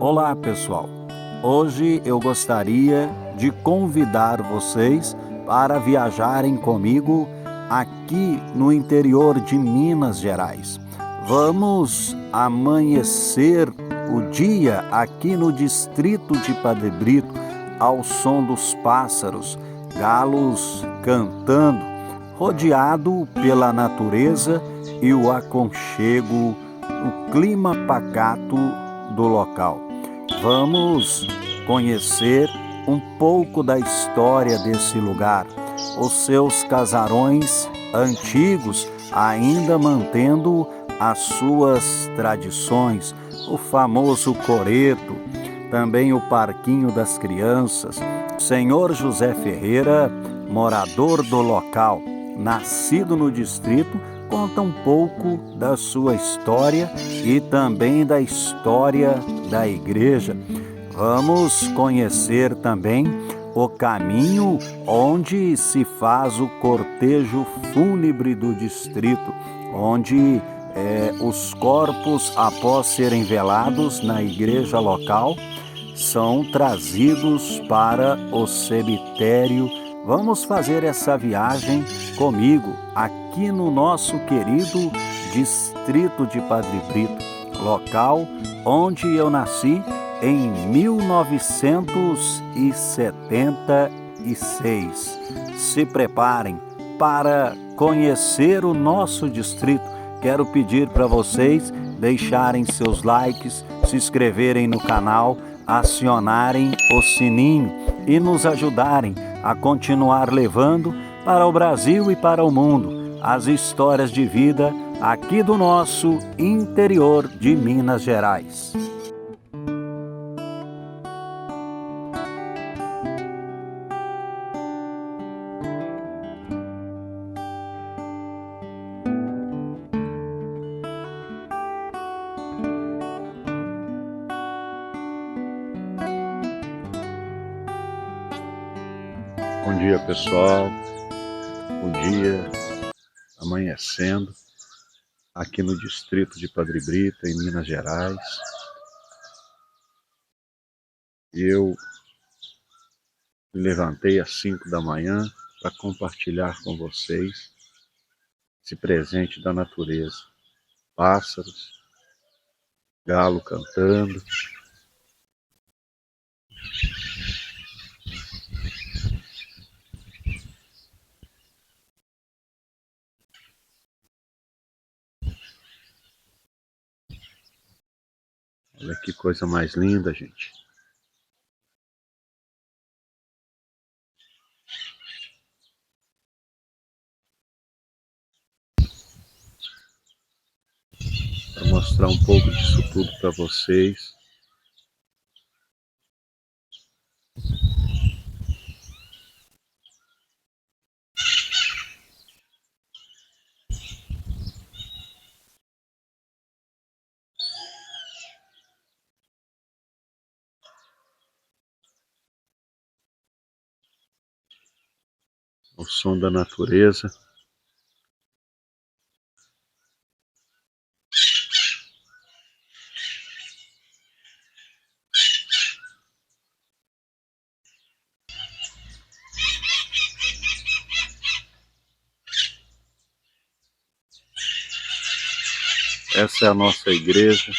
Olá, pessoal. Hoje eu gostaria de convidar vocês para viajarem comigo aqui no interior de Minas Gerais. Vamos amanhecer o dia aqui no distrito de Padre Brito, ao som dos pássaros, galos cantando, rodeado pela natureza e o aconchego, o clima pacato do local. Vamos conhecer um pouco da história desse lugar, os seus casarões antigos ainda mantendo as suas tradições, o famoso coreto, também o parquinho das crianças. Senhor José Ferreira, morador do local, nascido no distrito, conta um pouco da sua história e também da história da igreja. Vamos conhecer também o caminho onde se faz o cortejo fúnebre do distrito, onde os corpos, após serem velados na igreja local, são trazidos para o cemitério. Vamos fazer essa viagem comigo, aqui no nosso querido distrito de Padre Brito, local onde eu nasci em 1976. Se preparem para conhecer o nosso distrito. Quero pedir para vocês deixarem seus likes, se inscreverem no canal, acionarem o sininho e nos ajudarem a continuar levando para o Brasil e para o mundo as histórias de vida aqui do nosso interior de Minas Gerais. Bom dia, pessoal. Bom dia, amanhecendo aqui no distrito de Padre Brito, em Minas Gerais. Eu me levantei às 5 da manhã para compartilhar com vocês esse presente da natureza. Pássaros, galo cantando. Olha que coisa mais linda, gente. Para mostrar um pouco disso tudo para vocês. O som da natureza. Essa é a nossa igreja.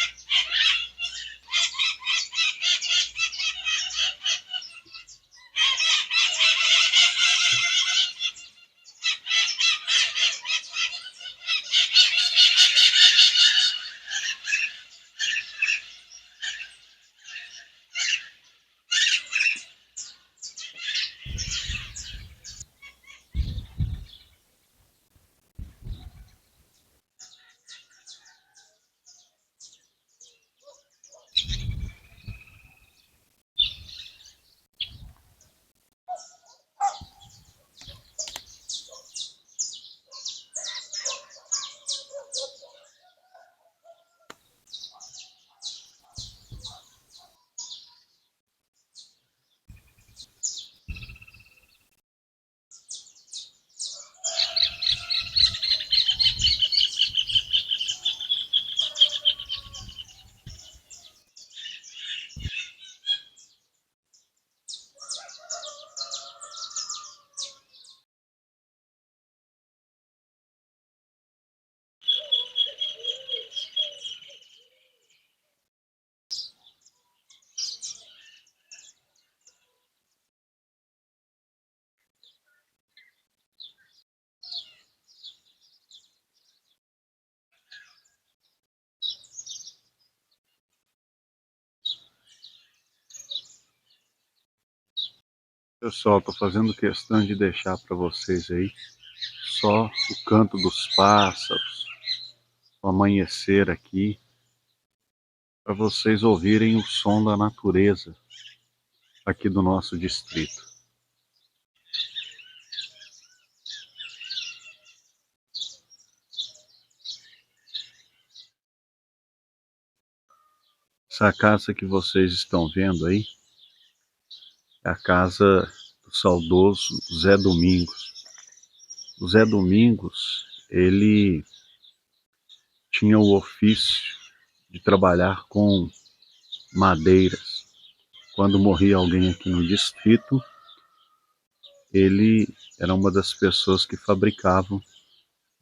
Pessoal, estou fazendo questão de deixar para vocês aí só o canto dos pássaros, o amanhecer aqui, para vocês ouvirem o som da natureza aqui do nosso distrito. Essa casa que vocês estão vendo aí é a casa do saudoso Zé Domingos. O Zé Domingos, ele tinha o ofício de trabalhar com madeiras. Quando morria alguém aqui no distrito, ele era uma das pessoas que fabricavam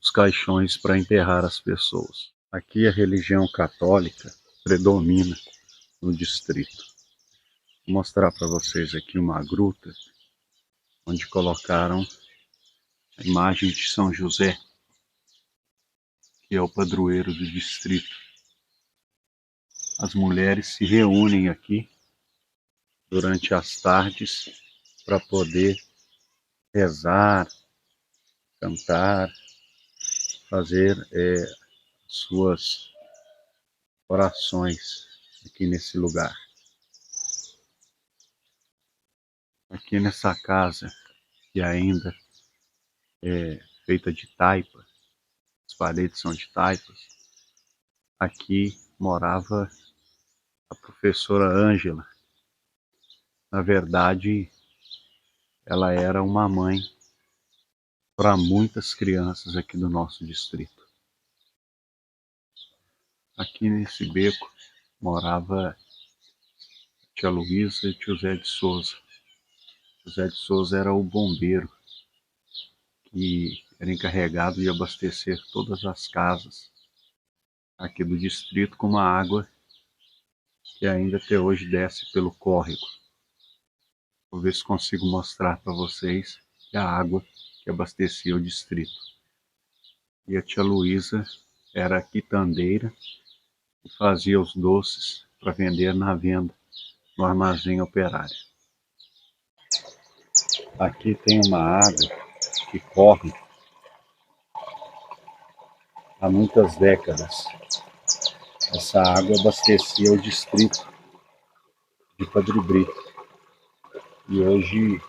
os caixões para enterrar as pessoas. Aqui a religião católica predomina no distrito. Vou mostrar para vocês aqui uma gruta onde colocaram a imagem de São José, que é o padroeiro do distrito. As mulheres se reúnem aqui durante as tardes para poder rezar, cantar, fazer suas orações aqui nesse lugar. Aqui nessa casa, que ainda é feita de taipa, as paredes são de taipas, aqui morava a professora Ângela. Na verdade, ela era uma mãe para muitas crianças aqui do nosso distrito. Aqui nesse beco morava a tia Luísa e o tio Zé de Souza. O Zé de Souza era o bombeiro que era encarregado de abastecer todas as casas aqui do distrito com uma água que ainda até hoje desce pelo córrego. Vou ver se consigo mostrar para vocês a água que abastecia o distrito. E a tia Luísa era a quitandeira e fazia os doces para vender na venda no armazém operário. Aqui tem uma água que corre há muitas décadas. Essa água abastecia o distrito de Padre Brito. E hoje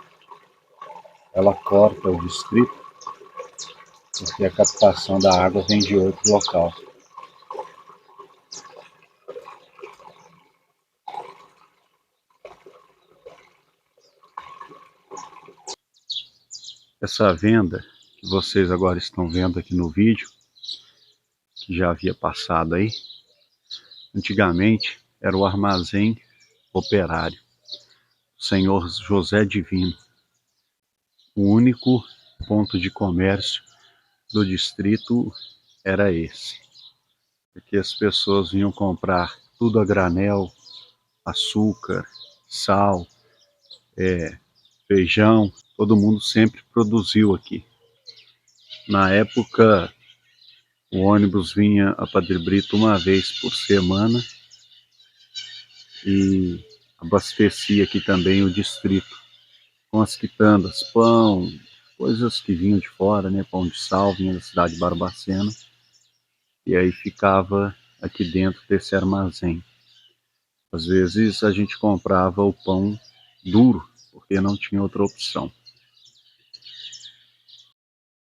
ela corta o distrito porque a captação da água vem de outro local. Essa venda que vocês agora estão vendo aqui no vídeo, que já havia passado aí, antigamente era o armazém operário, o senhor José Divino, o único ponto de comércio do distrito era esse, porque as pessoas vinham comprar tudo a granel, açúcar, sal, feijão, todo mundo sempre produziu aqui. Na época, o ônibus vinha a Padre Brito uma vez por semana e abastecia aqui também o distrito com as quitandas, pão, coisas que vinham de fora, né? Pão de sal vinha da cidade de Barbacena e aí ficava aqui dentro desse armazém. Às vezes a gente comprava o pão duro porque não tinha outra opção.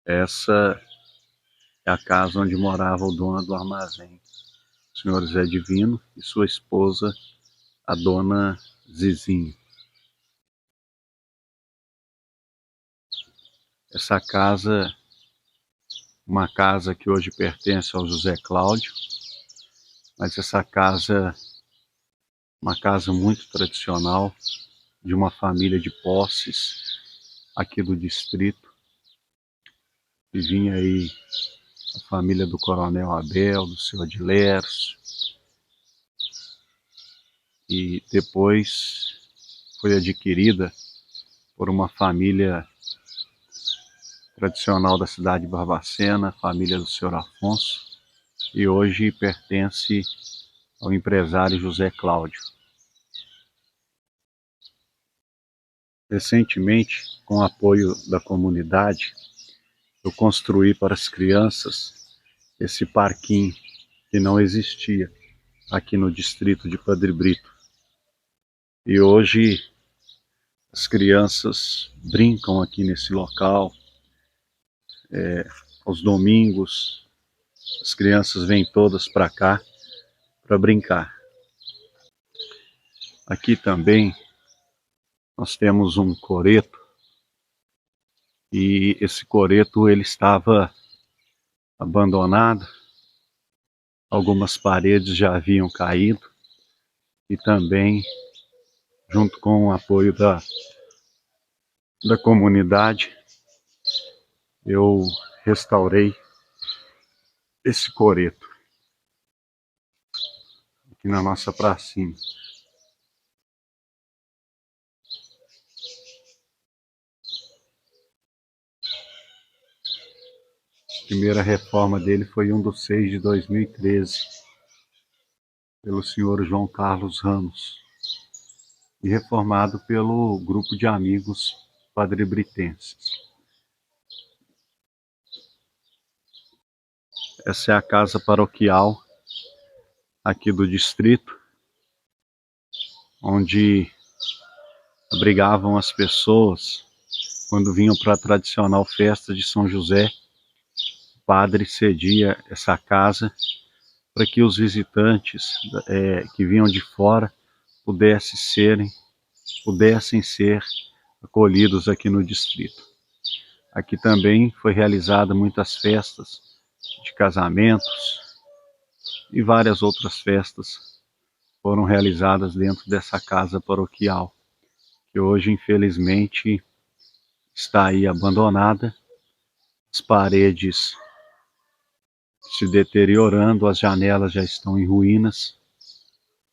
Essa é a casa onde morava o dono do armazém, o senhor Zé Divino, e sua esposa, a dona Zizinha. Essa casa, uma casa que hoje pertence ao José Cláudio, mas essa casa, uma casa muito tradicional, de uma família de posses aqui do distrito, e vinha aí a família do Coronel Abel, do seu Adilércio, e depois foi adquirida por uma família tradicional da cidade de Barbacena, a família do senhor Afonso, e hoje pertence ao empresário José Cláudio. Recentemente, com o apoio da comunidade, eu construí para as crianças esse parquinho que não existia aqui no distrito de Padre Brito. E hoje as crianças brincam aqui nesse local. Aos domingos, as crianças vêm todas para cá para brincar. Aqui também nós temos um coreto, e esse coreto ele estava abandonado, algumas paredes já haviam caído, e também, junto com o apoio da comunidade, eu restaurei esse coreto aqui na nossa pracinha. A primeira reforma dele foi em 1/6 de 2013, pelo senhor João Carlos Ramos, e reformado pelo grupo de amigos padrebritenses. Essa é a casa paroquial aqui do distrito, onde abrigavam as pessoas quando vinham para a tradicional festa de São José. O padre cedia essa casa para que os visitantes que vinham de fora pudessem ser acolhidos aqui no distrito. Aqui também foi realizada muitas festas de casamentos e várias outras festas foram realizadas dentro dessa casa paroquial, que hoje infelizmente está aí abandonada, as paredes se deteriorando, as janelas já estão em ruínas.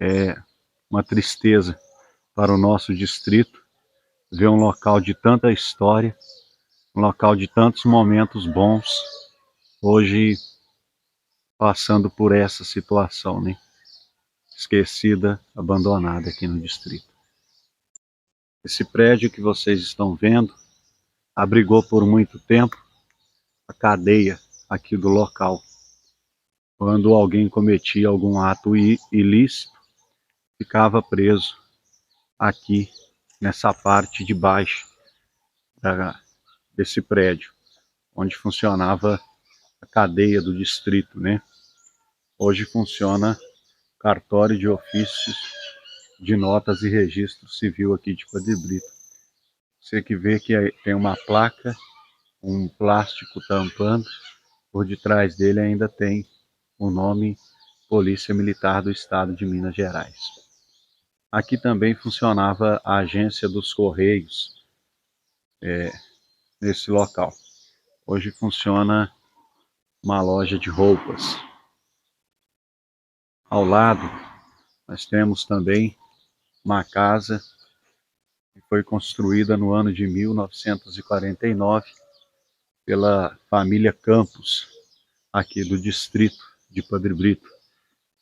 É uma tristeza para o nosso distrito ver um local de tanta história, um local de tantos momentos bons, hoje passando por essa situação, né? Esquecida, abandonada aqui no distrito. Esse prédio que vocês estão vendo abrigou por muito tempo a cadeia aqui do local. Quando alguém cometia algum ato ilícito, ficava preso aqui nessa parte de baixo desse prédio, onde funcionava a cadeia do distrito, né? Hoje funciona cartório de ofícios de notas e registro civil aqui de Padre Brito. Você que vê que tem uma placa, um plástico tampando, por detrás dele ainda tem o nome Polícia Militar do Estado de Minas Gerais. Aqui também funcionava a agência dos Correios, nesse local. Hoje funciona uma loja de roupas. Ao lado, nós temos também uma casa que foi construída no ano de 1949 pela família Campos, aqui do distrito de Padre Brito.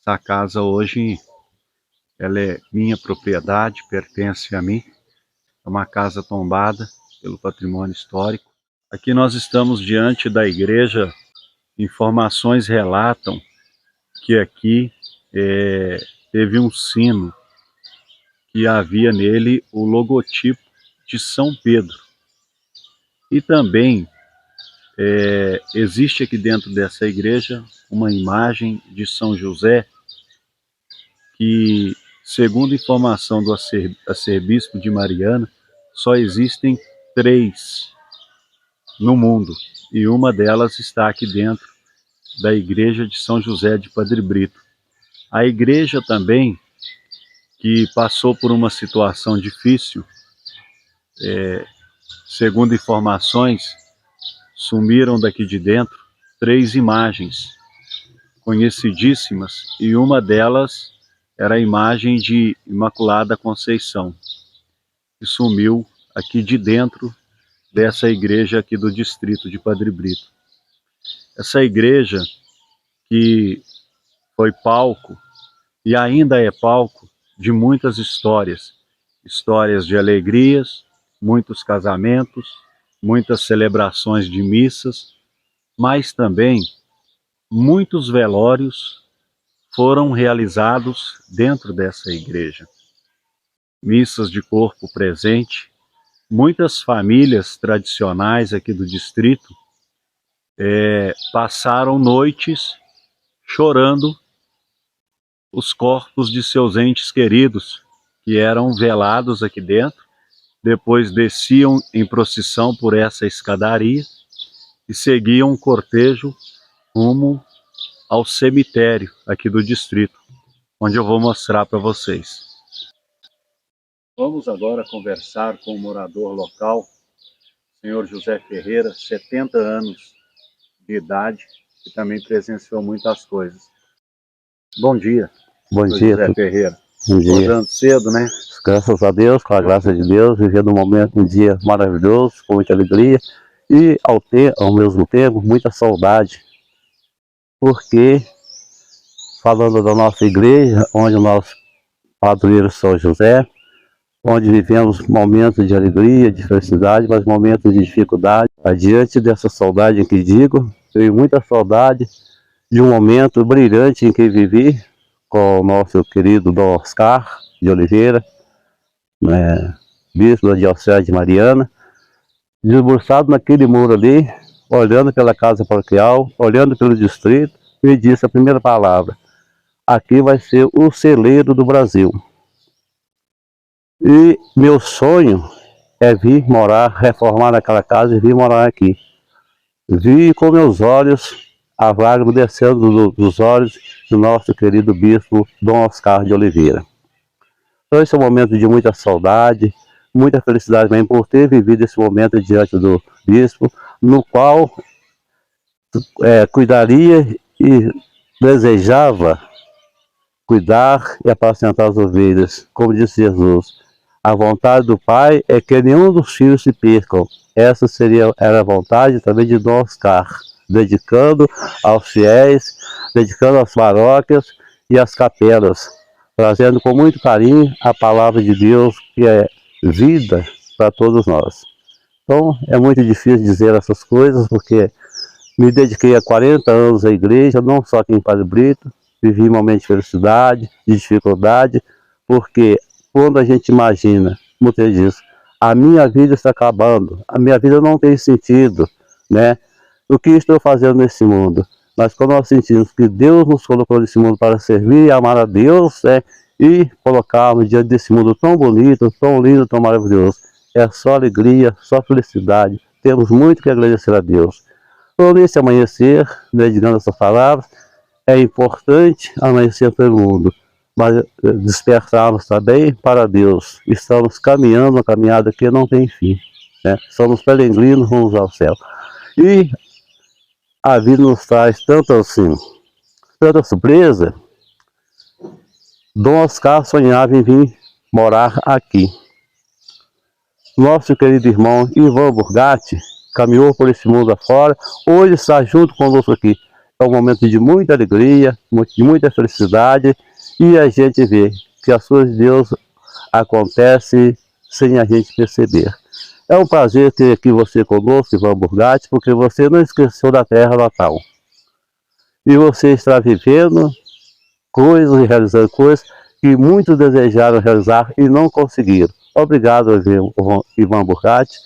Essa casa hoje ela é minha propriedade, pertence a mim. É uma casa tombada pelo patrimônio histórico. Aqui nós estamos diante da igreja. Informações relatam que aqui teve um sino que havia nele o logotipo de São Pedro. E também existe aqui dentro dessa igreja uma imagem de São José que, segundo informação do arcebispo de Mariana, só existem 3 no mundo, e uma delas está aqui dentro da igreja de São José de Padre Brito. A igreja também, que passou por uma situação difícil, segundo informações, sumiram daqui de dentro 3 imagens conhecidíssimas, e uma delas era a imagem de Imaculada Conceição, que sumiu aqui de dentro dessa igreja aqui do distrito de Padre Brito. Essa igreja que foi palco e ainda é palco de muitas histórias, histórias de alegrias, muitos casamentos, muitas celebrações de missas, mas também muitos velórios foram realizados dentro dessa igreja. Missas de corpo presente, muitas famílias tradicionais aqui do distrito passaram noites chorando os corpos de seus entes queridos, que eram velados aqui dentro, depois desciam em procissão por essa escadaria e seguiam um cortejo rumo ao cemitério aqui do distrito, onde eu vou mostrar para vocês. Vamos agora conversar com o morador local, senhor José Ferreira, 70 anos de idade, que também presenciou muitas coisas. Bom dia. Bom dia. José Ferreira. Bom dia. Acordando cedo, né? Graças a Deus, com a graça de Deus, vivendo um momento, um dia maravilhoso, com muita alegria e ao mesmo tempo muita saudade, porque falando da nossa igreja, onde nós padroeiro São José, onde vivemos momentos de alegria, de felicidade, mas momentos de dificuldade. Adiante dessa saudade em que digo, tenho muita saudade de um momento brilhante em que vivi com o nosso querido Dom Oscar de Oliveira, bispo da Diocese de Mariana, debruçado naquele muro ali, olhando pela casa paroquial, olhando pelo distrito, me disse a primeira palavra: aqui vai ser o celeiro do Brasil. E meu sonho é vir morar, reformar naquela casa e vir morar aqui. Vi com meus olhos a lágrima descendo dos olhos do nosso querido bispo Dom Oscar de Oliveira. Então esse é um momento de muita saudade, muita felicidade mesmo por ter vivido esse momento diante do bispo, no qual cuidaria e desejava cuidar e apacentar as ovelhas, como disse Jesus. A vontade do Pai é que nenhum dos filhos se percam. Essa era a vontade também de Dom Oscar, dedicando aos fiéis, dedicando às paróquias e às capelas, trazendo com muito carinho a palavra de Deus, que é vida para todos nós. Então é muito difícil dizer essas coisas, porque me dediquei há 40 anos à igreja, não só aqui em Padre Brito, vivi momentos de felicidade, de dificuldade, porque quando a gente imagina, como você diz, a minha vida está acabando, a minha vida não tem sentido, né? O que estou fazendo nesse mundo? Mas quando nós sentimos que Deus nos colocou nesse mundo para servir e amar a Deus, e colocarmos diante desse mundo tão bonito, tão lindo, tão maravilhoso, é só alegria, só felicidade. Temos muito que agradecer a Deus. Então, nesse amanhecer, dedicando essas palavras, é importante amanhecer pelo mundo, mas despertarmos também para Deus. Estamos caminhando uma caminhada que não tem fim, né? Somos peregrinos, vamos ao céu. E a vida nos traz tanta surpresa. Dom Oscar sonhava em vir morar aqui. Nosso querido irmão Ivan Burgatti caminhou por esse mundo afora, hoje está junto conosco aqui. É um momento de muita alegria, de muita felicidade, e a gente vê que as coisas de Deus acontecem sem a gente perceber. É um prazer ter aqui você conosco, Ivan Burgatti, porque você não esqueceu da terra natal. E você está vivendo coisas e realizando coisas que muitos desejaram realizar e não conseguiram. Obrigado, Ivan Burgatti,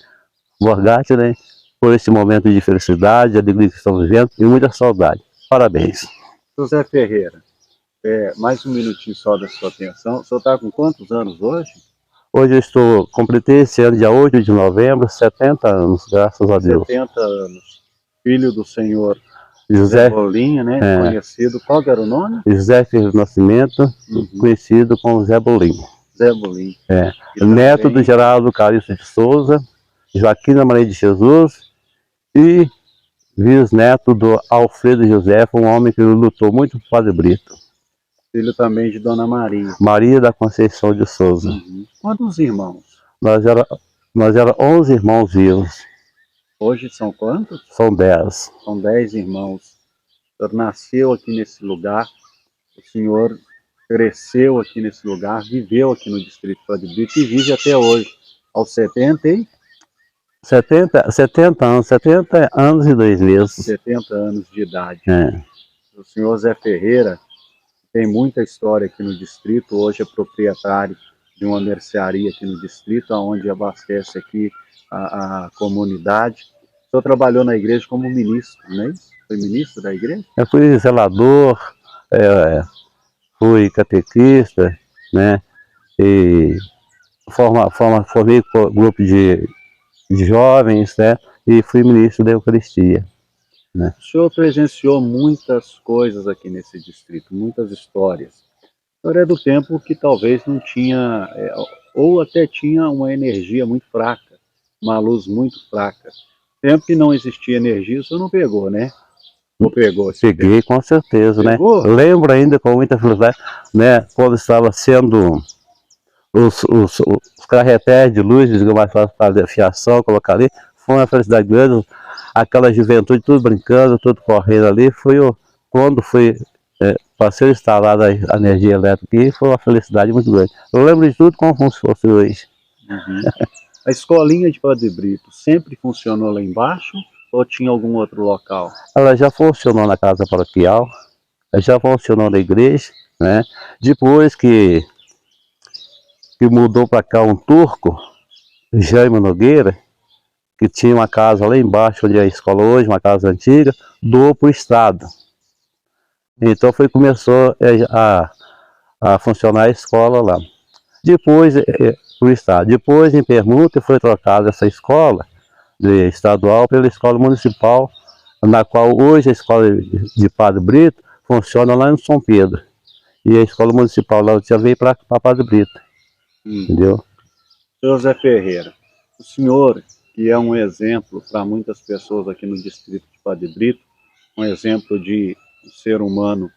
né, por esse momento de felicidade, alegria que estamos vivendo e muita saudade. Parabéns. José Ferreira, mais um minutinho só da sua atenção. O senhor está com quantos anos hoje? Hoje eu completei esse ano, dia 8 de novembro, 70 anos, graças a Deus. 70 anos. Filho do senhor José Bolinha, né? Conhecido, qual que era o nome? José Ferreira do Nascimento, conhecido como Zé Bolinha. Zé Bolinha. Neto também do Geraldo Carício de Souza, Joaquina Maria de Jesus e bisneto do Alfredo José, um homem que lutou muito por Padre Brito. Filho também de Dona Maria. Maria da Conceição de Souza. Quantos irmãos? Nós era 11 irmãos vivos. Hoje são quantos? São 10. São 10 irmãos. O senhor nasceu aqui nesse lugar, o senhor cresceu aqui nesse lugar, viveu aqui no distrito de Padre Brito e vive até hoje, aos 70 e 70 anos e 2 meses. 70 anos de idade. É. O senhor Zé Ferreira tem muita história aqui no distrito, hoje é proprietário de uma mercearia aqui no distrito, onde abastece aqui a comunidade. O senhor trabalhou na igreja como ministro, não é isso? Foi ministro da igreja? Eu fui zelador, fui catequista, né? E formei grupo de jovens, né? E fui ministro da Eucaristia, né? O senhor presenciou muitas coisas aqui nesse distrito, muitas histórias. O senhor é do tempo que talvez não tinha, ou até tinha uma energia muito fraca, uma luz muito fraca. Tempo que não existia energia, o senhor não pegou, né? Ou pegou? Peguei, com certeza, pegou? Né? Lembro ainda com muita felicidade, né? Quando estava sendo os carretéis de luz, mais fácil fazer fiação, colocar ali, foi uma felicidade grande, aquela juventude, tudo brincando, tudo correndo ali, quando passou instalada a energia elétrica aqui, foi uma felicidade muito grande. Eu lembro de tudo como se fosse hoje. Uhum. A escolinha de Padre Brito sempre funcionou lá embaixo ou tinha algum outro local? Ela já funcionou na casa paroquial, já funcionou na igreja, né? Depois que mudou para cá um turco, Jaime Nogueira, que tinha uma casa lá embaixo, onde é a escola hoje, uma casa antiga, doou para o Estado. Então começou a funcionar a escola lá. Depois, para o Estado. Depois, em permuta, foi trocada essa escola estadual pela escola municipal, na qual hoje a escola de Padre Brito funciona lá em São Pedro. E a escola municipal lá já veio para Padre Brito. Entendeu? Senhor Zé Ferreira, o senhor, que é um exemplo para muitas pessoas aqui no distrito de Padre Brito, um exemplo de um ser humano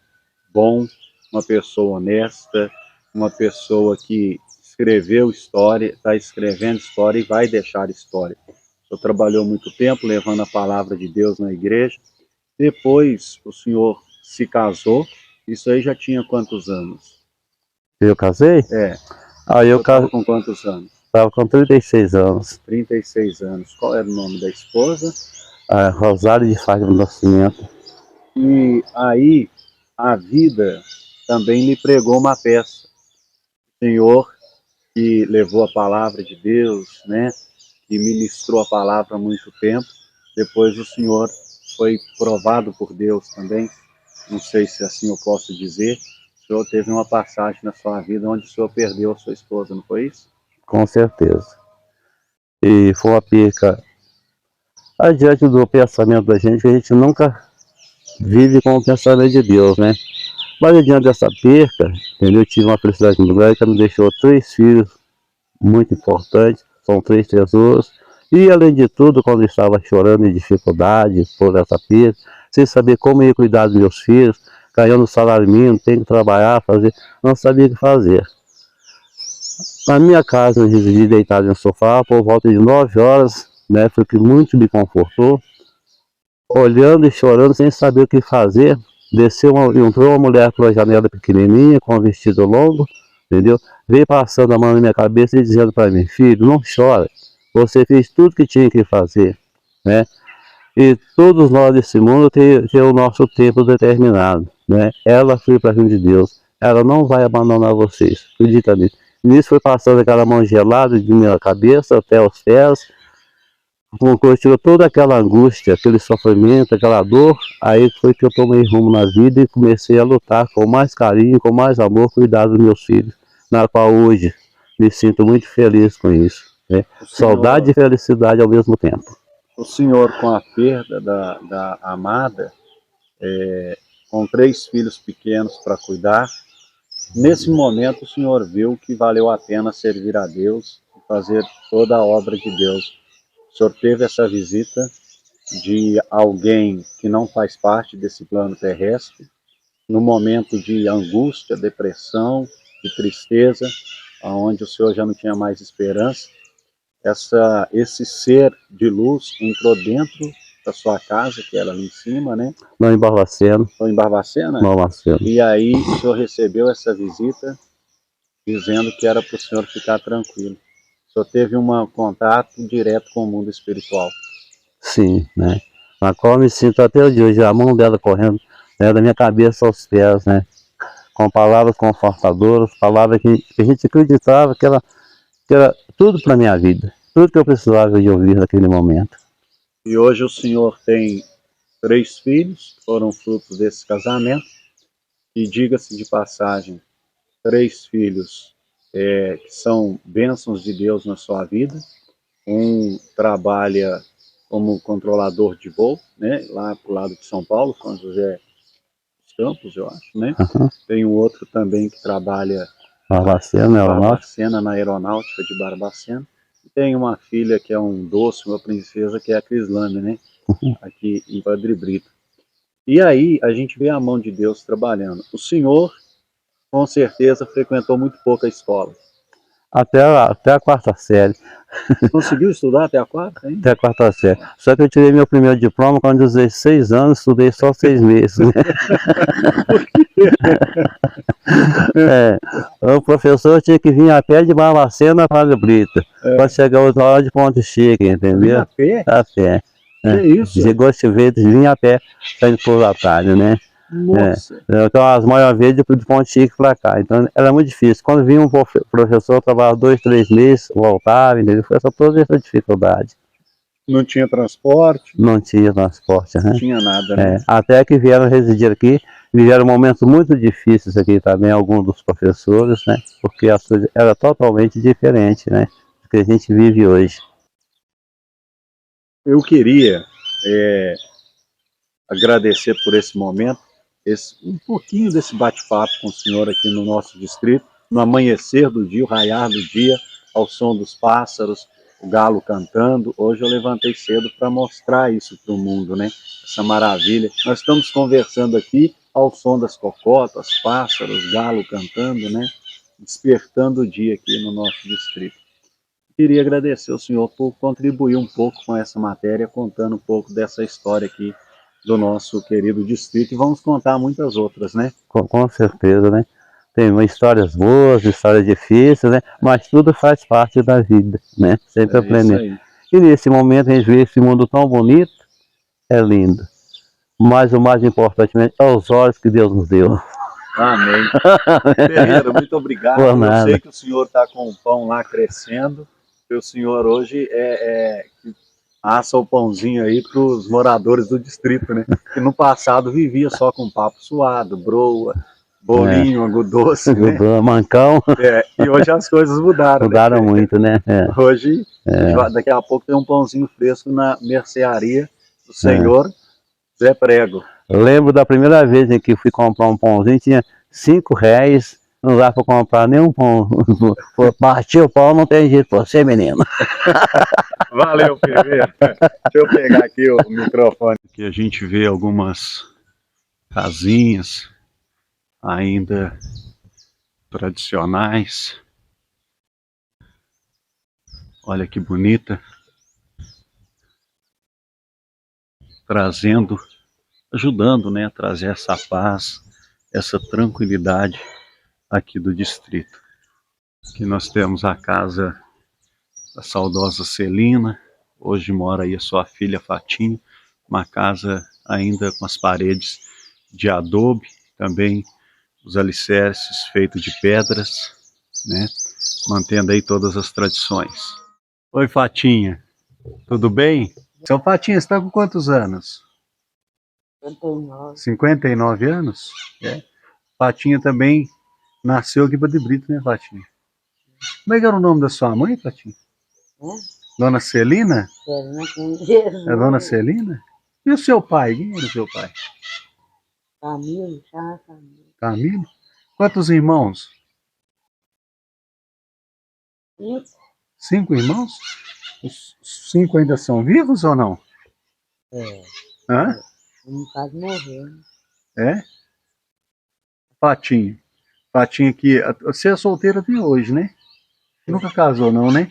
bom, uma pessoa honesta, uma pessoa que escreveu história, está escrevendo história e vai deixar história. O senhor trabalhou muito tempo levando a palavra de Deus na igreja. Depois o senhor se casou. Isso aí já tinha quantos anos? Eu casei? É. Eu estava com quantos anos? Estava com 36 anos. 36 anos. Qual era o nome da esposa? Rosário de Fátima Nascimento. E aí a vida também lhe pregou uma peça. O senhor que levou a palavra de Deus, né? Que ministrou a palavra há muito tempo. Depois o senhor foi provado por Deus também. Não sei se assim eu posso dizer. O senhor teve uma passagem na sua vida onde o senhor perdeu a sua esposa, não foi isso? Com certeza. E foi uma perca adiante do pensamento da gente, que a gente nunca vive com o pensamento de Deus, né? Mas adiante dessa perca, entendeu? Eu tive uma felicidade muito grande, que me deixou 3 filhos muito importantes, são 3 tesouros. E além de tudo, quando eu estava chorando em dificuldade por essa perca, sem saber como ia cuidar dos meus filhos, ganhando salário mínimo, tem que trabalhar, fazer, não sabia o que fazer. Na minha casa, eu residi deitado no sofá, por volta de 9 horas, né? Foi o que muito me confortou. Olhando e chorando, sem saber o que fazer, entrou uma mulher pela janela pequenininha, com um vestido longo, entendeu? Veio passando a mão na minha cabeça e dizendo para mim: filho, não chora, você fez tudo que tinha que fazer, né? E todos nós desse mundo tem o nosso tempo determinado, né? Ela foi para o reino de Deus, ela não vai abandonar vocês, acredita nisso. Nisso foi passando aquela mão gelada de minha cabeça até os pés, tirou toda aquela angústia, aquele sofrimento, aquela dor. Aí foi que eu tomei rumo na vida e comecei a lutar com mais carinho, com mais amor, cuidar dos meus filhos, na qual hoje me sinto muito feliz com isso, né? Saudade e felicidade ao mesmo tempo. O senhor, com a perda da amada, com 3 filhos pequenos para cuidar, nesse momento o senhor viu que valeu a pena servir a Deus e fazer toda a obra de Deus. O senhor teve essa visita de alguém que não faz parte desse plano terrestre, no momento de angústia, depressão, de tristeza, onde o senhor já não tinha mais esperança. Esse ser de luz entrou dentro da sua casa, que era ali em cima, né? Não, em Barbacena. Foi em Barbacena? Barbacena. E aí o senhor recebeu essa visita dizendo que era para o senhor ficar tranquilo. Só teve um contato direto com o mundo espiritual. Sim, né? Na qual eu me sinto até o dia hoje, a mão dela correndo, né, da minha cabeça aos pés, né? Com palavras confortadoras, palavras que a gente acreditava que era tudo para minha vida, tudo que eu precisava de ouvir naquele momento. E hoje o senhor tem 3 filhos, que foram frutos desse casamento, e diga-se de passagem, 3 filhos que são bênçãos de Deus na sua vida. Um trabalha como controlador de voo, né, lá pro lado de São Paulo, São José dos Campos, eu acho, né? Tem um outro também que trabalha Barbacena, na aeronáutica de Barbacena. E tem uma filha que é um doce, uma princesa, que é a Crislane, né? Aqui em Padre Brito. E aí a gente vê a mão de Deus trabalhando. O senhor, com certeza, frequentou muito pouco a escola. até a quarta série. Conseguiu estudar até a quarta, hein? Até a quarta série. Só que eu tirei meu primeiro diploma quando eu 16 anos, estudei só 6 meses. Né? O professor tinha que vir a pé de Barbacena para Padre Brito, para chegar outra hora de Ponte Chica, entendeu? A pé? A pé. É isso? Chegou a chover, vinha a pé, saindo por atalho, né? Nossa. Então as maiores vezes de Ponte Chica para cá. Então era muito difícil. Quando vinha um professor, trabalhava 2, 3 meses, voltava, entendeu? Foi toda essa dificuldade. Não tinha transporte? Não tinha transporte, né? Não tinha nada, né? Até que vieram residir aqui, viveram momentos muito difíceis aqui também, alguns dos professores, né? Porque as coisas eram totalmente diferentes, né? Do que a gente vive hoje. Eu queria agradecer por esse momento, um pouquinho desse bate-papo com o senhor aqui no nosso distrito, no amanhecer do dia, o raiar do dia, ao som dos pássaros, o galo cantando. Hoje eu levantei cedo para mostrar isso para o mundo, né? Essa maravilha. Nós estamos conversando aqui ao som das cocotas, pássaros, galo cantando, né? Despertando o dia aqui no nosso distrito. Queria agradecer ao senhor por contribuir um pouco com essa matéria, contando um pouco dessa história aqui do nosso querido distrito, e vamos contar muitas outras, né? Com certeza, né? Tem histórias boas, histórias difíceis, né? Mas tudo faz parte da vida, né? Sempre aprendendo. E nesse momento a gente vê esse mundo tão bonito, é lindo. Mas o mais importante é os olhos que Deus nos deu. Amém. Ferreira, muito obrigado. Eu sei que o senhor está com o pão lá crescendo, e o senhor hoje assa o pãozinho aí para os moradores do distrito, né? Que no passado vivia só com papo suado, broa, bolinho, angu doce, né? Mancão. E hoje as coisas mudaram. Mudaram, né? Muito, né? Hoje, daqui a pouco tem um pãozinho fresco na mercearia do senhor Zé Prego. Eu lembro da primeira vez em que fui comprar um pãozinho, tinha R$5, não dá para comprar nenhum pão. Partiu o pão, não tem jeito para você, menino. Valeu, Ferreira. Deixa eu pegar aqui o microfone. Aqui a gente vê algumas casinhas ainda tradicionais. Olha que bonita. Ajudando, né, a trazer essa paz, essa tranquilidade aqui do distrito. Aqui nós temos a casa da saudosa Celina, hoje mora aí a sua filha Fatinha, uma casa ainda com as paredes de adobe, também os alicerces feitos de pedras, né, mantendo aí todas as tradições. Oi, Fatinha, tudo bem? Seu Fatinha, você está com quantos anos? 59. 59 anos? Fatinha também nasceu aqui em Padre Brito, né, Fatinha? Como é que era o nome da sua mãe, Fatinha? Dona Celina? É Dona Celina? E o seu pai? Quem era o seu pai? Camilo. Camilo? Quantos irmãos? 5. 5 irmãos? Os 5 ainda são vivos ou não? Hã? Um caso morreu. Fatinha. Fatinha que você é solteira até hoje, né? Nunca casou não, né?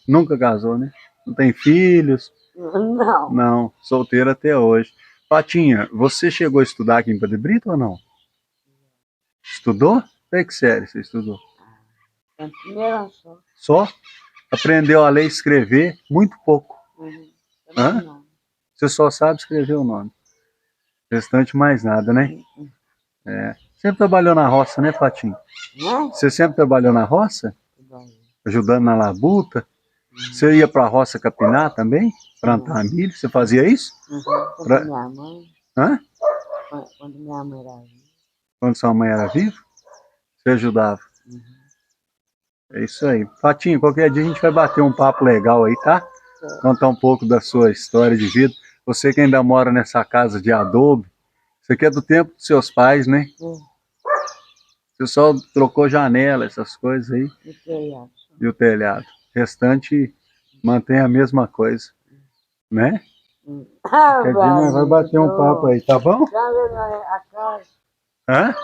Nunca casou, né? Não tem filhos? Não. Não, solteira até hoje. Fatinha, você chegou a estudar aqui em Padre Brito ou não? Estudou? Até que série você estudou? A primeira só. Só? Aprendeu a ler e escrever muito pouco. Uhum. Hã? Não. Você só sabe escrever o nome. Restante mais nada, né? Uhum. Sempre trabalhou na roça, né, Fatinho? Né? Você sempre trabalhou na roça? Trabalhei. Ajudando na labuta? Você ia pra roça capinar também? Plantar milho? Você fazia isso? Uhum. Quando Pra- minha mãe, Hã? quando minha mãe era viva. Quando sua mãe era viva? Você ajudava? Uhum. É isso aí. Fatinho, qualquer dia a gente vai bater um papo legal aí, tá? Certo. Contar um pouco da sua história de vida. Você que ainda mora nessa casa de adobe, isso aqui é do tempo dos seus pais, né? Uhum. Você só trocou janela, essas coisas aí, E telhado. e o telhado. O restante mantém a mesma coisa, né? Qualquer dia nós vamos bater um papo aí, tá bom? Já viu a casa? Hã?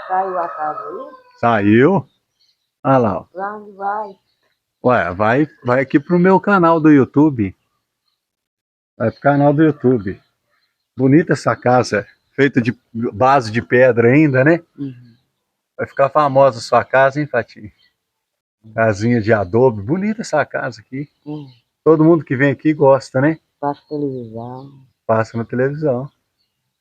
Saiu a casa aí? Saiu? Olha lá, ó. Pra onde vai? Ué, vai aqui pro meu canal do YouTube. Vai pro canal do YouTube. Bonita essa casa, feita de base de pedra ainda, né? Uhum. Vai ficar famosa a sua casa, hein, Fatinho? Casinha de adobe. Bonita essa casa aqui. Uhum. Todo mundo que vem aqui gosta, né? Passa televisão. Passa na televisão.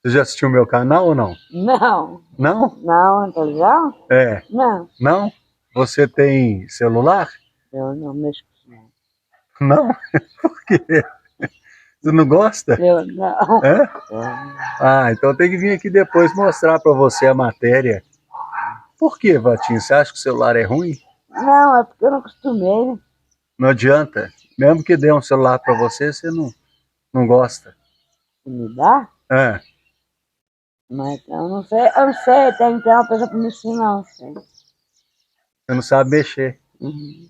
Você já assistiu o meu canal ou não? Não. Não? Não, televisão? É. Não. Não? Você tem celular? Eu não mexo com isso. Não? Por quê? Você não gosta? Eu não. É? Eu não. Ah, então tem que vir aqui depois mostrar pra você a matéria. Por que, Vatinho? Você acha que o celular é ruim? Não, é porque eu não acostumei, né? Não adianta. Mesmo que dê um celular pra você, você não gosta. Se me dá, É. mas eu não sei, tem que ter uma pessoa pra me ensinar, não sei. Você não sabe mexer. Uhum.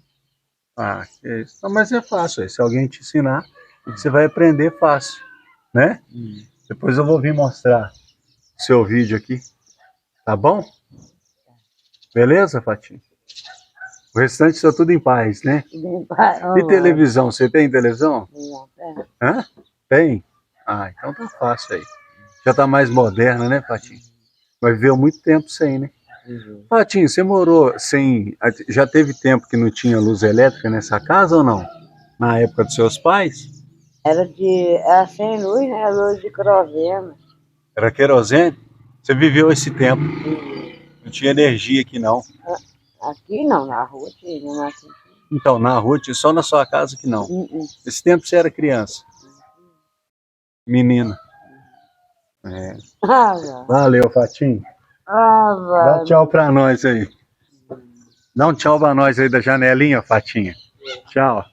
Ah, que isso. Não, mas é fácil. Se alguém te ensinar, você vai aprender fácil, né? Uhum. Depois eu vou vir mostrar o seu vídeo aqui. Tá bom? Beleza, Fatinho? O restante está tudo em paz, né? E televisão? Você tem televisão? Hã? Tem? Ah, então tá fácil aí. Já tá mais moderna, né, Fatinho? Mas viveu muito tempo sem, né? Uhum. Fatinho, você morou sem... Já teve tempo que não tinha luz elétrica nessa casa ou não? Na época dos seus pais? Era sem luz, né? Luz de querosene. Era querosene? Você viveu esse tempo. Não tinha energia aqui, não. Aqui não, na rua tinha, mas aqui. Então, na rua, tinha só na sua casa que não. Esse tempo você era criança. Menina. É. Valeu, Fatinho. Dá tchau pra nós aí. Dá um tchau pra nós aí da janelinha, Fatinha. Tchau.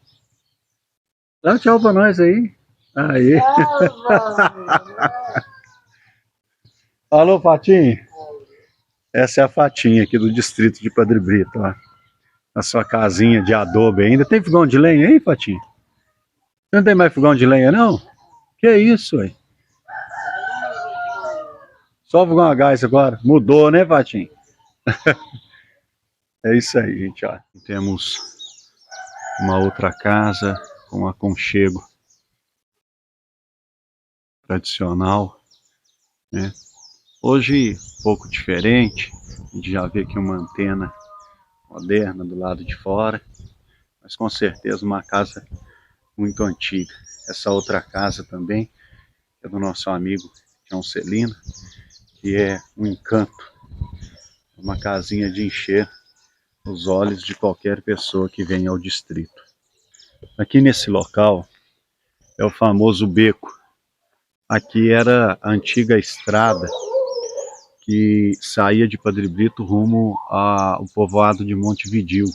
Dá um tchau pra nós aí. Aí. Alô, Fatinho. Essa é a Fatinha aqui do distrito de Padre Brito, ó. Na sua casinha de adobe ainda. Tem fogão de lenha aí, Fatinha? Você não tem mais fogão de lenha, não? Que isso, aí? Só fogão a gás agora. Mudou, né, Fatinho? É isso aí, gente, ó. Temos uma outra casa com aconchego tradicional, né? Hoje, um pouco diferente. A gente já vê aqui uma antena moderna do lado de fora. Mas com certeza uma casa muito antiga. Essa outra casa também é do nosso amigo Tião Celino, que é um encanto. Uma casinha de encher os olhos de qualquer pessoa que venha ao distrito. Aqui nesse local é o famoso beco. Aqui era a antiga estrada que saía de Padre Brito rumo ao povoado de Montevidéu.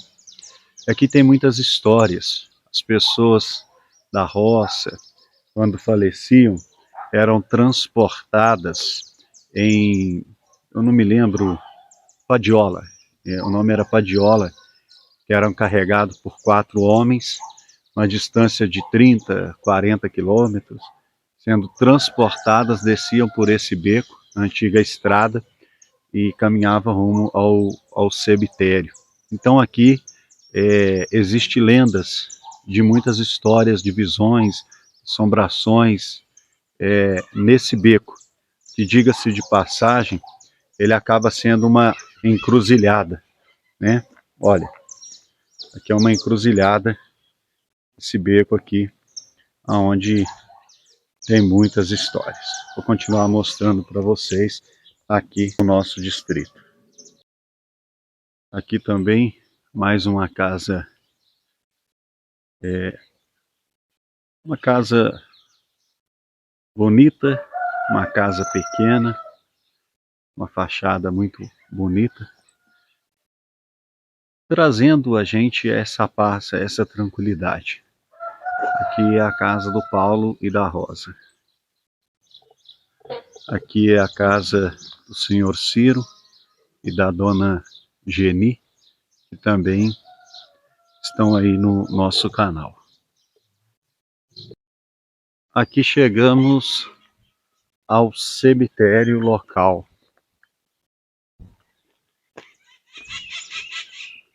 Aqui tem muitas histórias. As pessoas da roça, quando faleciam, eram transportadas em, eu não me lembro, padiola. O nome era padiola, que eram carregados por 4 homens, uma distância de 30, 40 quilômetros, sendo transportadas, desciam por esse beco, a antiga estrada, e caminhavam rumo ao cemitério. Então aqui existe lendas de muitas histórias de visões, assombrações nesse beco, que, diga-se de passagem, ele acaba sendo uma encruzilhada, né? Olha, aqui é uma encruzilhada esse beco aqui, onde tem muitas histórias. Vou continuar mostrando para vocês aqui no nosso distrito. Aqui também mais uma casa, uma casa bonita, uma casa pequena, uma fachada muito bonita, trazendo a gente essa paz, essa tranquilidade. Aqui é a casa do Paulo e da Rosa. Aqui é a casa do senhor Ciro e da dona Geni, que também estão aí no nosso canal. Aqui chegamos ao cemitério local.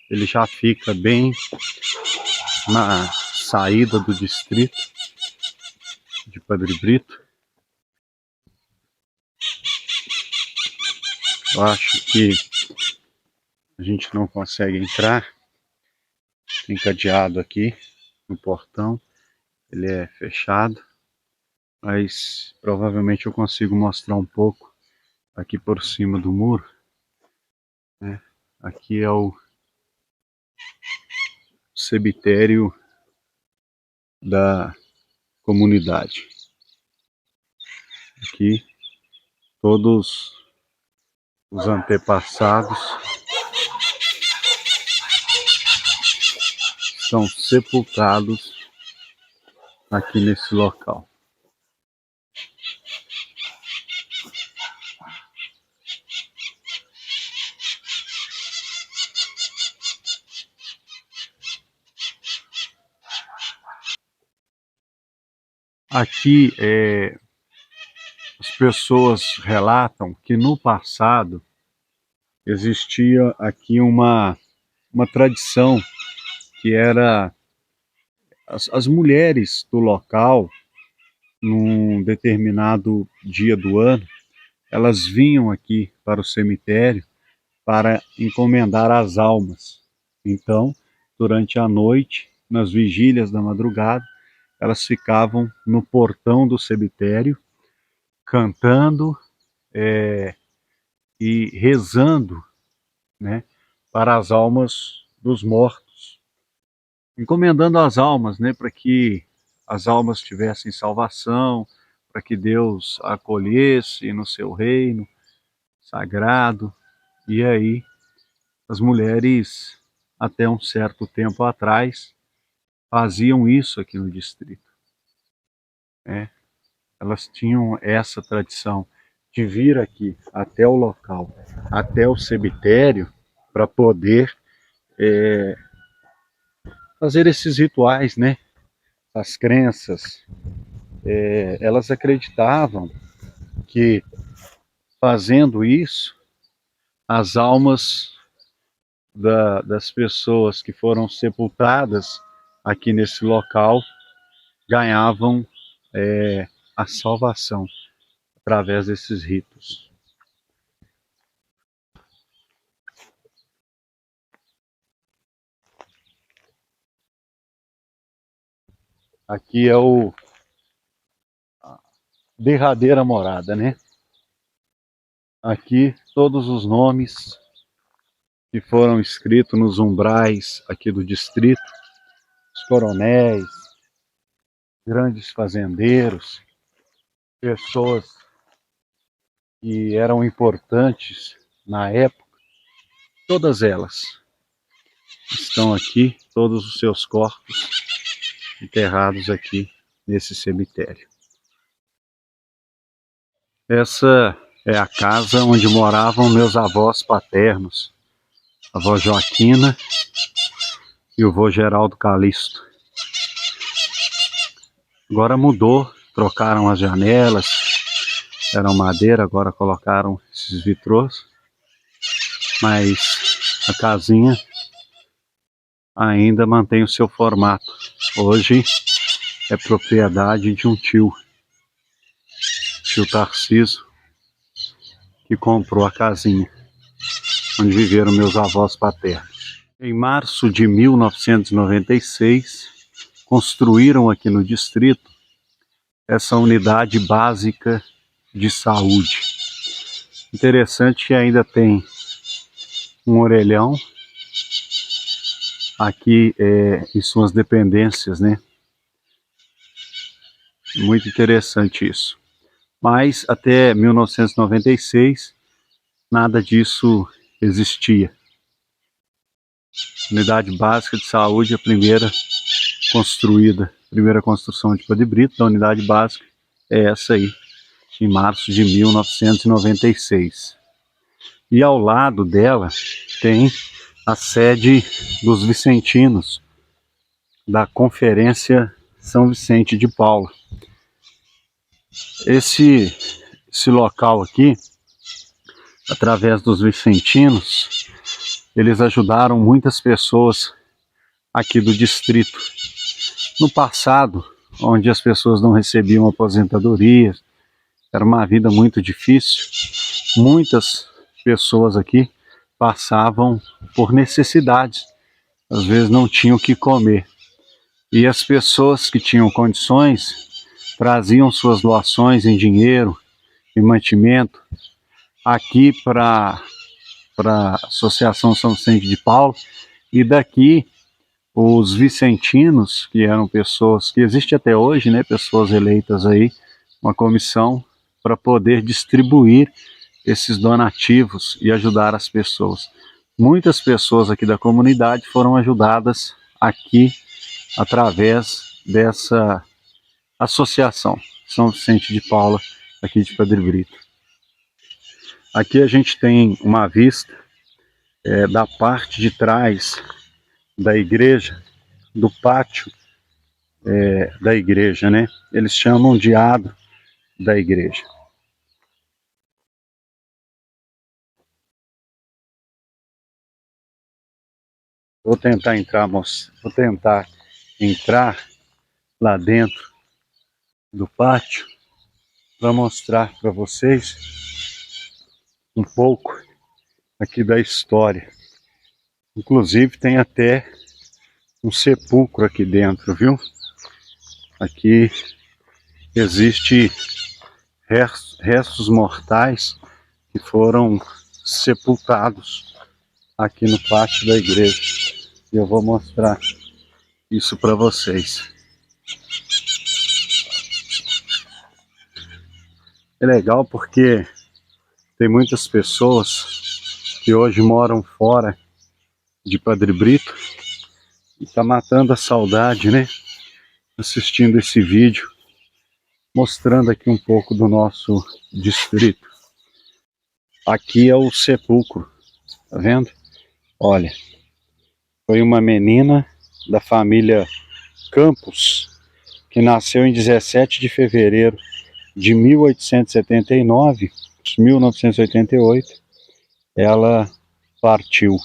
Ele já fica bem na saída do distrito de Padre Brito. Eu acho que a gente não consegue entrar. Tem cadeado aqui no portão. Ele é fechado. Mas provavelmente eu consigo mostrar um pouco aqui por cima do muro. Aqui é o cemitério da comunidade. Aqui todos os antepassados são sepultados aqui nesse local. Aqui as pessoas relatam que no passado existia aqui uma tradição que era as mulheres do local, num determinado dia do ano, elas vinham aqui para o cemitério para encomendar as almas. Então, durante a noite, nas vigílias da madrugada, elas ficavam no portão do cemitério, cantando e rezando, né, para as almas dos mortos, encomendando as almas, né, para que as almas tivessem salvação, para que Deus a acolhesse no seu reino sagrado. E aí, as mulheres, até um certo tempo atrás, faziam isso aqui no distrito. Elas tinham essa tradição de vir aqui até o local, até o cemitério, para poder fazer esses rituais, né? As crenças. Elas acreditavam que fazendo isso, as almas das pessoas que foram sepultadas aqui nesse local ganhavam a salvação através desses ritos. Aqui é a derradeira morada, né? Aqui todos os nomes que foram escritos nos umbrais aqui do distrito, os coronéis, grandes fazendeiros, pessoas que eram importantes na época, todas elas estão aqui, todos os seus corpos enterrados aqui nesse cemitério. Essa é a casa onde moravam meus avós paternos, a avó Joaquina e o vô Geraldo Calixto. Agora mudou, trocaram as janelas, eram madeira, agora colocaram esses vitrôs, mas a casinha ainda mantém o seu formato. Hoje é propriedade de um tio Tarcísio, que comprou a casinha onde viveram meus avós paternos. Em março de 1996, construíram aqui no distrito essa unidade básica de saúde. Interessante que ainda tem um orelhão aqui em suas dependências, né? Muito interessante isso. Mas até 1996 nada disso existia. Unidade básica de saúde, a primeira construção de Padre Brito da unidade básica é essa aí, em março de 1996. E ao lado dela tem a sede dos Vicentinos, da Conferência São Vicente de Paula. Esse local aqui, através dos Vicentinos, eles ajudaram muitas pessoas aqui do distrito. No passado, onde as pessoas não recebiam aposentadoria, era uma vida muito difícil, muitas pessoas aqui passavam por necessidades, às vezes não tinham o que comer. E as pessoas que tinham condições traziam suas doações em dinheiro, em mantimento, aqui para a Associação São Vicente de Paula, e daqui os vicentinos, que eram pessoas que existem até hoje, né, pessoas eleitas aí, uma comissão para poder distribuir esses donativos e ajudar as pessoas. Muitas pessoas aqui da comunidade foram ajudadas aqui através dessa associação São Vicente de Paula, aqui de Padre Brito. Aqui a gente tem uma vista da parte de trás da igreja, do pátio da igreja, né? Eles chamam de adro da igreja. Vou tentar entrar lá dentro do pátio para mostrar para vocês um pouco aqui da história. Inclusive tem até um sepulcro aqui dentro, viu? Aqui existe restos mortais que foram sepultados aqui no pátio da igreja. E eu vou mostrar isso para vocês. É legal porque tem muitas pessoas que hoje moram fora de Padre Brito e tá matando a saudade, né? Assistindo esse vídeo, mostrando aqui um pouco do nosso distrito. Aqui é o sepulcro, tá vendo? Olha, foi uma menina da família Campos que nasceu em 17 de fevereiro de 1879, 1988, ela partiu,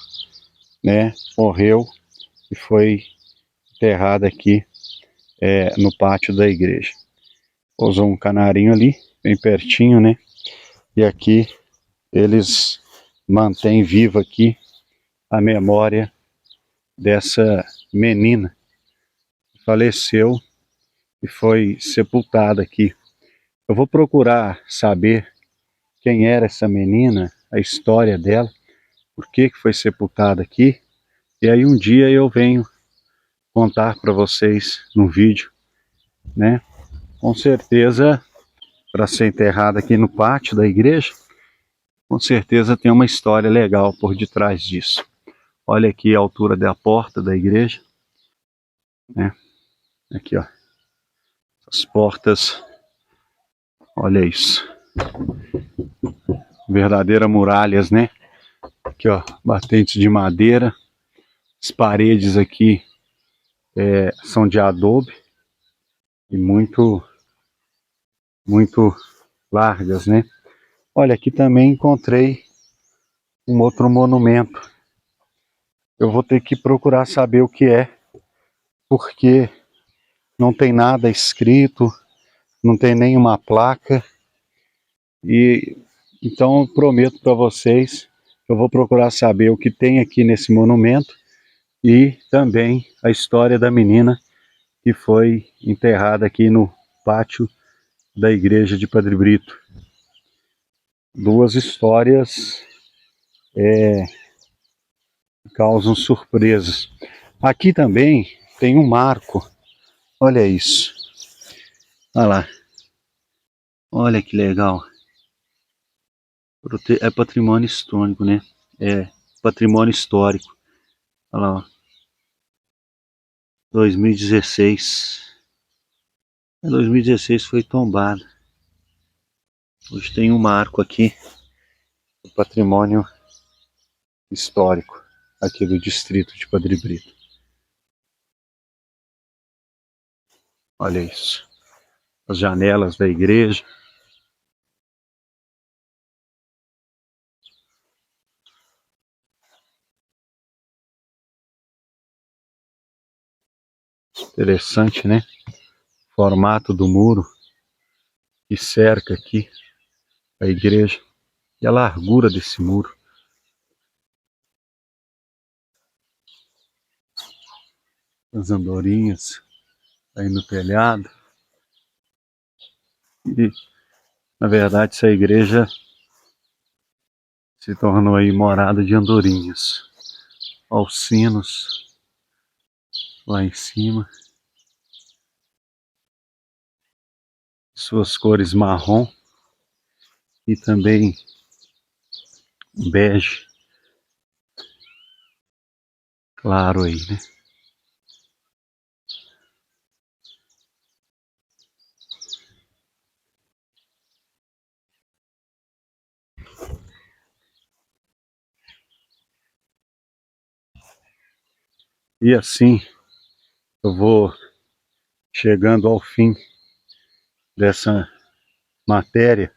né? Morreu e foi enterrada aqui no pátio da igreja. Pousou um canarinho ali, bem pertinho, né? E aqui eles mantêm viva aqui a memória dessa menina que faleceu e foi sepultada aqui. Eu vou procurar saber quem era essa menina, a história dela, por que foi sepultada aqui, e aí um dia eu venho contar para vocês no vídeo, né? Com certeza, para ser enterrada aqui no pátio da igreja, com certeza tem uma história legal por detrás disso. Olha aqui a altura da porta da igreja, né? Aqui, ó, as portas, olha isso, verdadeiras muralhas, né? Aqui, ó, batentes de madeira, as paredes aqui são de adobe e muito largas, né? Olha, aqui também encontrei um outro monumento. Eu vou ter que procurar saber o que é, porque não tem nada escrito, não tem nenhuma placa, e então eu prometo para vocês que eu vou procurar saber o que tem aqui nesse monumento e também a história da menina que foi enterrada aqui no pátio da igreja de Padre Brito. Duas histórias causam surpresas. Aqui também tem um marco. Olha isso. Olha lá. Olha que legal. É patrimônio histórico, né? É patrimônio histórico. Olha lá, ó. 2016. 2016 foi tombado. Hoje tem um marco aqui. O patrimônio histórico aqui do distrito de Padre Brito. Olha isso. As janelas da igreja. Interessante, né? O formato do muro que cerca aqui a igreja e a largura desse muro. As andorinhas aí no telhado. E, na verdade, essa igreja se tornou aí morada de andorinhas. Olha os sinos lá em cima. Suas cores marrom e também bege. Claro aí, né? E assim eu vou chegando ao fim dessa matéria,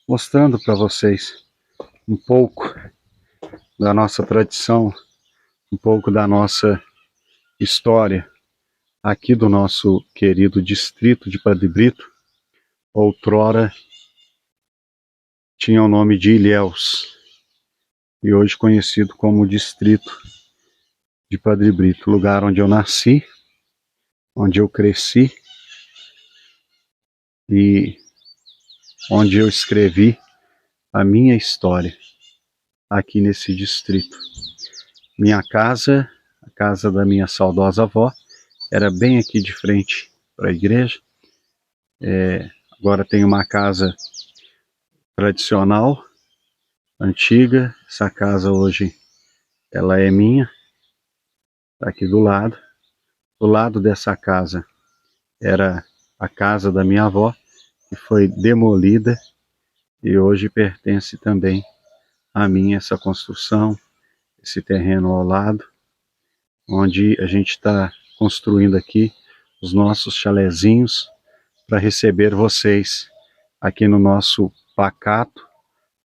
mostrando para vocês um pouco da nossa tradição, um pouco da nossa história aqui do nosso querido distrito de Padre Brito. Outrora tinha o nome de Ilhéus e hoje conhecido como distrito de Padre Brito, lugar onde eu nasci, onde eu cresci e onde eu escrevi a minha história aqui nesse distrito. Minha casa, a casa da minha saudosa avó, era bem aqui de frente para a igreja. Agora tem uma casa tradicional, antiga. Essa casa hoje ela é minha, está aqui do lado. Do lado dessa casa era a casa da minha avó, que foi demolida e hoje pertence também a mim essa construção, esse terreno ao lado, onde a gente está construindo aqui os nossos chalezinhos para receber vocês aqui no nosso pacato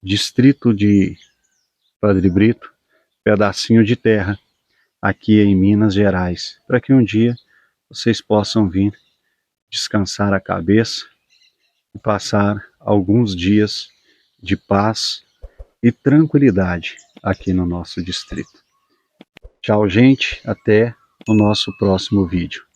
distrito de Padre Brito, pedacinho de terra aqui em Minas Gerais, para que um dia vocês possam vir descansar a cabeça e passar alguns dias de paz e tranquilidade aqui no nosso distrito. Tchau, gente. Até o nosso próximo vídeo.